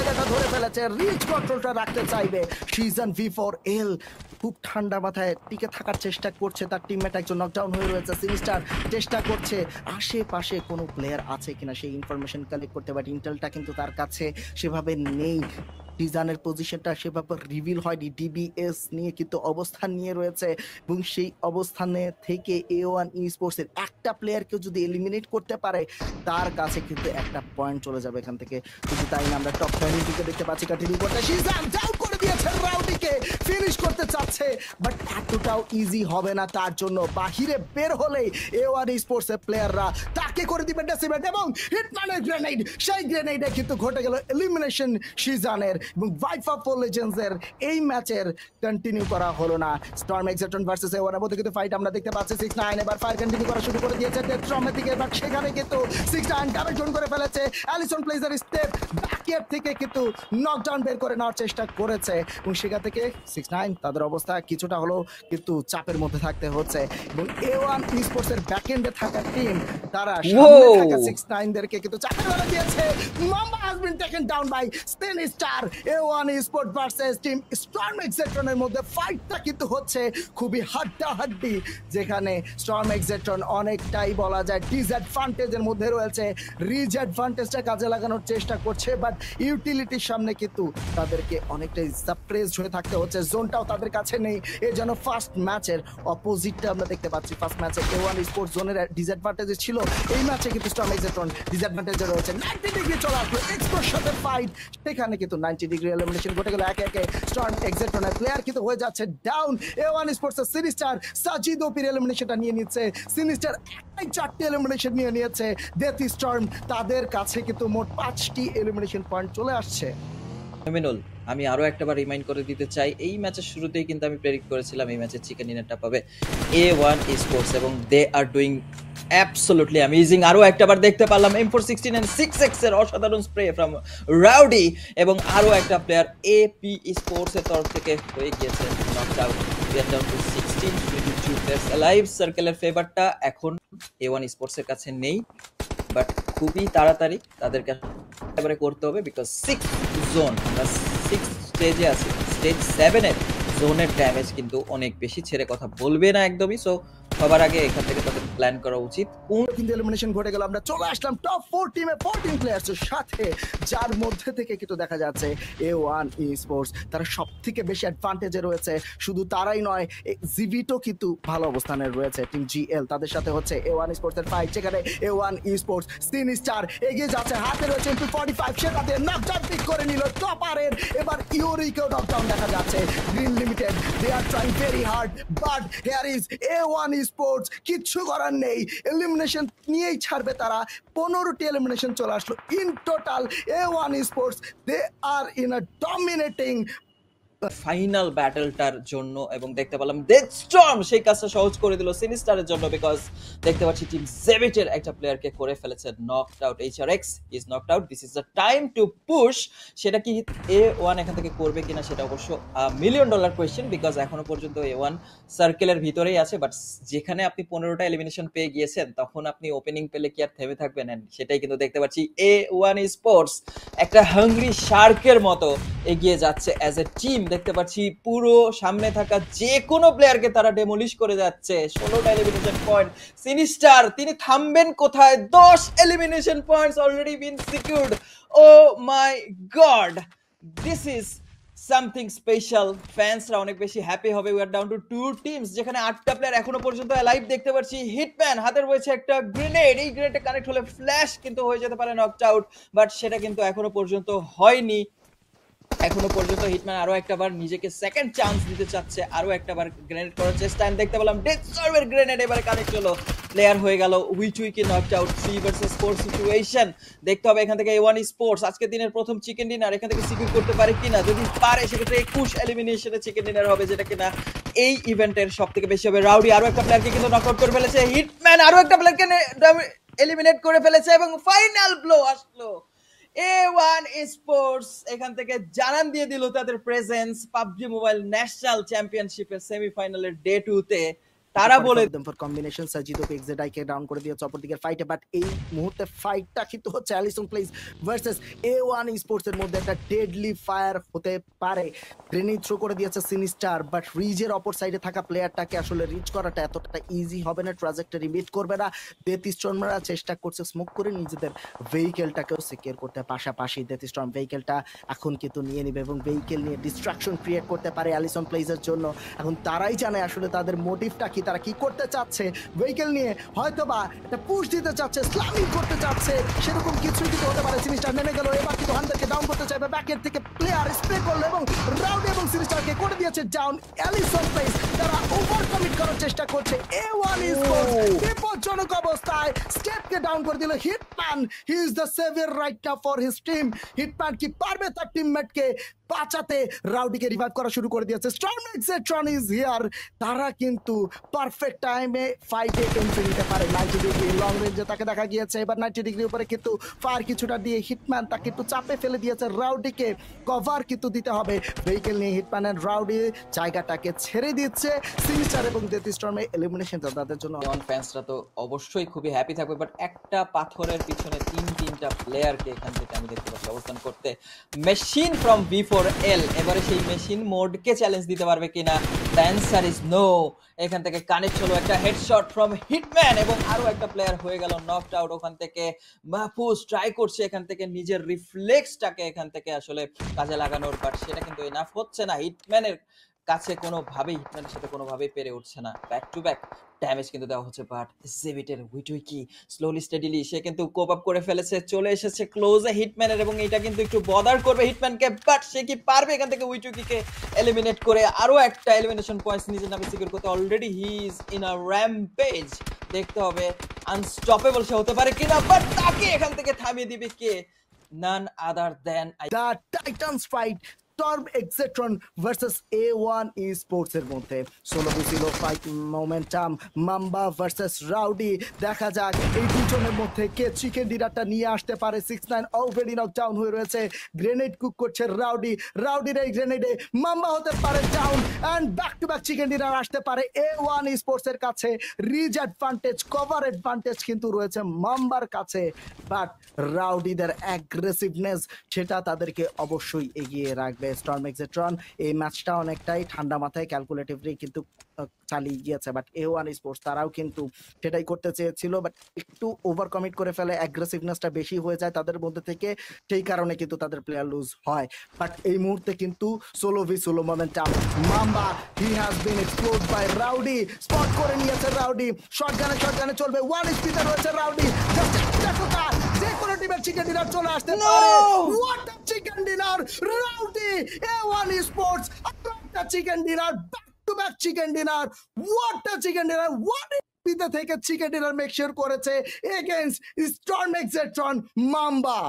জায়গাটা ধরে ফেলেছে, রিচ কন্ট্রোলটা রাখতে চাইবে সিজন V4L। খুব ঠান্ডা মাথায় টিকে থাকার চেষ্টা করছে, তার টিমমেট একজন নকডাউন হয়ে রয়েছে। সিনিস্টার চেষ্টা করছে আশেপাশে কোনো প্লেয়ার আছে কিনা সেই ইনফরমেশন কালেক্ট করতে, বাট ইন্টেলটা কিন্তু তার কাছে সেভাবে নেই। ডিজানের পজিশনটা সেভাবে রিভিল হয়নি, ডিবিএস নিয়ে কিন্তু অবস্থান নিয়ে রয়েছে এবং সেই অবস্থানে থেকে A1 eSports এর একটা প্লেয়ারকে যদি এলিমিনেট করতে পারে তার কাছে কিন্তু একটা পয়েন্ট চলে যাবে এখান থেকে। শুধু তাই না, আমরা টপ 20 দিকে দেখতে পাচ্ছি কন্টিনিউ করতে, সিজন ডাউন করে দিয়েছে, রাউডিকে ফিনিশ করতে চাচ্ছে বাট এতটাও ইজি হবে না তার জন্য। বাহিরে বের হলেই A1 eSports এর প্লেয়াররা তাকে করে দিবে ডেসিমেট এবং হিটম্যানের গ্রেনেড, সেই গ্রেনেডে কিন্তু ঘটে গেল এলিমিনেশন সিজনের এবং ভাইফা ফর লেজেন্ডস এর এই ম্যাচের কন্টিনিউ করা হলো না। স্টর্ম এক্সাটন ভার্সেস A1 এর মধ্যে কিন্তু ফাইট আমরা দেখতে পাচ্ছি। 6ix9ine এবার ফায়ার কন্টিনিউ করা শুরু করে দিয়েছে ডেথ স্টর্মের দিকে, বাট সেখানে কিন্তু 6ix9ine ডাবল জোন করে ফেলেছে। অ্যালিসন প্লেজার স্টেপ ব্যাকের থেকে কিন্তু নকডাউন বের করে নেওয়ার চেষ্টা করেছে এবং সেখান থেকে 6ix9ine তাদের অবস্থা কিছুটা হলেও কিন্তু চাপের মধ্যে থাকতে হচ্ছে এবং A1 eSports এর ব্যাকএন্ডে থাকা টিম তারা সামনে থাকা 6ix9ine দেরকে কিন্তু চাপের মধ্যে দিয়েছে। Mamba has been taken down by Sinistar। A1 eSports versus team Storm এক্সাটন এর মধ্যে ফাইটটা কিন্তু হচ্ছে খুবই হাড্ডাহাড্ডি, যেখানে স্টর্ম এক্সাটন অনেকটাই বলা যায় ডিসঅ্যাডভান্টেজের মধ্যে রয়েছে। রিচ অ্যাডভান্টেজটা কাজে লাগানোর চেষ্টা করছে বাট ইউটিলিটির সামনে কিন্তু তাদেরকে অনেকটাই সাপ্রেসড হয়ে থাকতে হচ্ছে, জোনটাও তাদের কাছে নেই। এ যেন ফার্স্ট ম্যাচের অপোজিটটা আমরা দেখতে পাচ্ছি। ফার্স্ট ম্যাচে A1 eSports জোনের ডিসঅ্যাডভান্টেজ ছিল, এই ম্যাচে কিন্তু স্টর্ম এক্সাটন ডিসঅ্যাডভান্টেজে রয়েছে। 90 ডিগ্রি চলে আসলো এক্সপোর সাথে ফাইট, সেখানে কিন্তু 90 ডিগ্রি এলিমিনেশন ঘটে গেল। একে একে স্টর্ম এক্সাটনের প্লেয়ার কিন্তু হয়ে যাচ্ছে ডাউন। A1 eSports এর সিনিস্টার সাজিদ ওপির এলিমিনেশনটা নিয়ে নিচ্ছে, সিনিস্টার একটাই 4টি এলিমিনেশন নিয়ে নিয়েছে। ডেথ স্টর্ম তাদের কাছে কিন্তু মোট 5টি এলিমিনেশন পয়েন্ট চলে আসছে। মিনুল, আমি আরো একটাবার রিমাইন্ড করে দিতে চাই, এই ম্যাচের শুরুতেই কিন্তু আমি প্রেডিক্ট করেছিলাম এই ম্যাচে চিকেন ডিনারটা পাবে A1 eSports এবং দে আর ডুইং অ্যাবসলিউটলি অ্যামেজিং। আরো একটাবার দেখতে পারলাম M416 এন্ড 6x এর অসাধারণ স্প্রে ফ্রম রাউডি এবং আরো একটা প্লেয়ার AP eSports এর তরফ থেকে হয়ে গিয়েছে knocked out. We are down to 16 22 players alive। সার্কেলের ফেভারটা এখন A1 eSports এর কাছে নেই, বাট খুবই তাড়াতাড়ি তাদেরকে এবারে করতে হবে বিকজ 6 জোন, আমরা 6 স্টেজে আছি, স্টেজ 7 এর জোনের ড্যামেজ কিন্তু অনেক বেশি, ছেড়ে কথা বলবে না একদমই। সো সবার আগে এখান থেকে তাদের প্ল্যান করা উচিত। কিন্তু এলিমিনেশন ঘটে গেল, আমরা চলে আসলাম টপ 4 টিমে 14 প্লেয়ার্স এর সাথে, যার মধ্যে থেকে কিন্তু দেখা যাচ্ছে A1 eSports তারা সবথেকে বেশি অ্যাডভান্টেজে রয়েছে। শুধু তারাই নয়, জিভিটো কিন্তু ভালো অবস্থানে রয়েছে। টিম GL তাদের সাথে হচ্ছে A1 eSports এর ফাইট, যেখানে A1 eSports সিনিস্টার এগিয়ে যাচ্ছে, হাতে রয়েছে MP45, সেটাতে নকডাউন পিক করে নিল টপারের। এবার ইউরিকেও নকডাউন দেখা যাচ্ছে। Green Limited they are trying very hard but here is A1 eSports, কিচ্ছু করার নেই, এলিমিনেশন নিয়েই ছাড়বে তারা। 15টি এলিমিনেশন চলে আসলো in total. A1 eSports they are in a dominating final ব্যাটলটার জন্য এবং দেখতে পেলাম ডেথ স্টর্ম সেই কাজটা সহজ করে দিল সিনিস্টারের জন্য, বিকজ দেখতে পাচ্ছি টিম জেভিটের একটা প্লেয়ারকে করে ফেলেছে knocked out. HRX is knocked out, this is the time to push. সেটা কি A1 এখান থেকে করবে কিনা সেটা অবশ্য $1,000,000 কোয়েশ্চেন, বিকজ এখনো পর্যন্ত A1 সার্কেলের ভিতরেই আছে। বাট যেখানে আপনি 15টা এলিমিনেশন পেয়ে গিয়েছেন তখন আপনি ওপেনিং পেলে কি আর থেমে থাকবেন? সেটাই কিন্তু দেখতে পাচ্ছি A1 eSports একটা হাংরি শার্কের মতো এগিয়ে যাচ্ছে অ্যাজ এ টিম। দেখতে পাচ্ছি পুরো সামনে থাকা যে কোনো প্লেয়ারকে তারা ডেমোলিশ করে যাচ্ছে। 16টা এলিমিনেশন পয়েন্ট, সিনিস্টার তিনি থামবেন কোথায়? 10 elimination points already been secured. Oh my god, this is something special. ফ্যান্সরা অনেক বেশি হ্যাপি হবে। We are down to 2 teams, যেখানে 8টা প্লেয়ার এখনো পর্যন্ত লাইভ দেখতে পাচ্ছি। হিটম্যান হাতের রয়েছে একটা গ্রেনেড, এই গ্রেনেডে কানেক্ট হলে ফ্ল্যাশ কিন্তু হয়ে যেতে পারে নকড আউট, বাট সেটা কিন্তু এখনো পর্যন্ত হয়নি। এখনো পর্যন্ত হিটম্যান আরো একটাবার নিজেকে সেকেন্ড চান্স দিতে চাচ্ছে, আরো একটাবার গ্রেনেড করার চেষ্টা। আমি দেখতে পেলাম ডেথ স্টর্মের গ্রেনেড এবারে কানেক্ট হলো, প্লেয়ার হয়ে গেল উইচুইকে নকড আউট। 3 versus 4 situation. দেখতে হবে এখান থেকে A1 eSports আজকে দিনের প্রথম চিকেন ডিনার এখান থেকে সিকিউর করতে পারে কিনা। যদি পারে সেক্ষেত্রে 21 এলিমিনেশনে চিকেন ডিনার হবে, যেটা কিনা এই ইভেন্টের সবথেকে বেশি হবে। রাউডি আরো একটা প্লেয়ারকে কিন্তু নক আউট করে ফেলেছে, হিটম্যান আরো একটা প্লেয়ারকে এলিমিনেট করে ফেলেছে এবং ফাইনাল ব্লো আসলো। A1 eSports এখান থেকে জানান দিয়ে দিল তাদের প্রেজেন্স পাবজি মোবাইল ন্যাশনাল চ্যাম্পিয়নশিপের সেমিফাইনালের ডে 2 তে। তারা বলে ফর কম্বিনেশন সাজিদো এক্সেডাই কে ডাউন করে দিয়েছে অপরদিকে ফাইটে, বাট এই মুহূর্তে ফাইটটা কিন্তু হচ্ছে Allison place versus A1 sports এর মধ্যে একটা ডেডলি ফায়ার হতে পারে। গ্রেনেড থ্রো করে দিয়েছে সিনিস্টার, বাট রিজের অপর সাইডে থাকা প্লেয়ারটাকে আসলে রিচ করাটা এতটা ইজি হবে না, ট্রাজেক্টরি মিট করবে না। ডেথস্টর্মরা চেষ্টা করছে স্মোক করে নিজেদের ভেহিকেলটাকেও সিকিউর করতে, পাশাপাশি ডেথস্টর্ম ভেহিকেলটা এখন কিন্তু নিয়ে নিবে এবং ভেহিকেল নিয়ে ডিস্ট্রাকশন ক্রিয়েট করতে পারে অ্যালিসন প্লেসের জন্য। এখন তারাই জানে আসলে তাদের মোটিভটা কি, তারা কি করতে চাচ্ছে। ভেহিকেল নিয়ে হয়তোবা একটা পুশ দিতে চাচ্ছে, স্ল্যামিং করতে চাচ্ছে, সেরকম কিছুই কিন্তু হতে পারে। সিনিস্টার নেমে গেল, এবার কিন্তু হান্টারকে ডাউন করতে চাইবে, ব্যাকের থেকে প্লেয়ার স্প্রে করলো এবং রাউন্ড এবং সিনিস্টারকে করে দিয়েছে ডাউন অ্যালিসন প্লেস। তারা ওভার কমিট করার চেষ্টা করছে। A1 স্পোর্টস বিপজ্জনক অবস্থায় স্টেপকে ডাউন করে দিল hitman. He is the severe right now for his team. Hitman কি পারবে তার টিমমেটকে বাঁচাতে? রাউডিকে রিভাইভ করা শুরু করে দিয়েছে। স্টর্ম এক্সেট্রন ইজ হিয়ার। তারা কিন্তু পারফেক্ট টাইমে ফাইটে এন্ট্রি নিতে পারে। 90 ডিগ্রি লং রেঞ্জে তাকে দেখা গিয়েছে, এবার 90 ডিগ্রি উপরে কিন্তু ফায়ার কিছুটা দিয়ে হিটম্যান তাকে একটু চাপে ফেলে দিয়েছে। রাউডিকে কভার কিন্তু দিতে হবে। ভেহিকেল নিয়ে হিটম্যান এন্ড রাউডি জায়গাটাকে ছেড়ে দিচ্ছে। সিনিস্টার এবং ডেথস্টর্মে এলিমিনেশনটা তাদের জন্য। নেওয়ান ফ্যান্সরা তো অবশ্যই খুবই হ্যাপি থাকবে, বাট একটা পাথরের পিছনে তিনটা প্লেয়ারকে এখান থেকে আমি দেখতে পাচ্ছি অবস্থান করতে। মেশিন ফ্রম V4L এবারে সেই মেশিন মোডকে চ্যালেঞ্জ দিতে পারবে কিনা? The answer is no. এখান থেকে কানেক্ট হলো একটা হেডশট ফ্রম হিটম্যান এবং আরো একটা প্লেয়ার হয়ে গেল নকড আউট। ওখান থেকে মাহফুজ ট্রাই করছে এখান থেকে নিজের রিফ্লেক্সটাকে এখান থেকে আসলে কাজে লাগানোর, বাট সেটা কিন্তু এনাফ হচ্ছে না। হিটম্যানের কাছে হিটম্যানের সাথে কোনোভাবেই পেরে উঠছে না। ব্যাক টু ব্যাক ড্যামেজ কিন্তু দেওয়া হচ্ছে, বাট জেভিটের উইটুইকি স্লোলি স্টেডিলি সে কিন্তু কোপ আপ করে ফেলেছে, চলে এসেছে ক্লোজে হিটম্যানের এবং এটা কিন্তু একটু বদার করবে হিটম্যানকে, বাট সে কি পারবে এখান থেকে উইটুইকিকে এলিমিনেট করে আরো একটা এলিমিনেশন পয়েন্টস নিজের নামে সিকিউর করতে? Already he is in a rampage. দেখতে হবে আনস্টপেবল সে হতে পারে কিনা, বাট তাকে এখান থেকে থামিয়ে দিবে কে? None other than the Titans fight Storm এক্সেট্রন ভার্সেস A1 স্পোর্টস এর মধ্যে। সোলো ছিল fight momentum. Mamba versus Rowdy. দেখা যাক এই দুজনের মধ্যে কে চিকেন ডিনারটা নিয়ে আসতে পারে। 6-9 অলরেডি নক ডাউন হয়ে রয়েছে। গ্রেনেড কুক করছে রাউডি। রাউডির এই গ্রেনেডে মাম্বা হতে পারে down and back to back chicken dinner আসতে পারে A1 স্পোর্টস এর কাছে। রিজ অ্যাডভান্টেজ, কভার অ্যাডভান্টেজ কিন্তু রয়েছে মাম্বার কাছে, বাট রাউডিদের অ্যাগ্রেসিভনেস সেটা তাদেরকে অবশ্যই এগিয়ে রাখবে। স্টর্ম এক্সেট্রন এই ম্যাচটা অনেকটাই ঠান্ডা মাথায় ক্যালকুলেটিভলি কিন্তু চালিয়ে গিয়েছে, বাট A1 স্পোর্টস তারাও কিন্তু সেটাই করতে চেয়েছিল, বাট একটু ওভার কমিট করে ফেলে, অ্যাগ্রেসিভনেসটা বেশি হয়ে যায় তাদের মধ্যে থেকে, সেই কারণে কিন্তু তাদের প্লেয়ার লুজ হয়। বাট এই মুহূর্তে কিন্তু solo v solo momentum. Mamba he has been explode by rowdy. Spot করে নিয়েছে রাউডি। শটগানে চলবে। 1 স্পিডে রয়েছে রাউডি। জাস্ট একটা কথা, যে কোনো টিমের চিকেন ডিনার চলে আসতে পারে। What a chicken dinner! Rowdy A1 sports একটা chicken dinner, back to back chicken dinner. What a chicken dinner! One থেকে চিকেন ডিনার মেক শিওর করেছে এগেইনস্ট স্টর্ম এক্সেট্রন মাম্বা।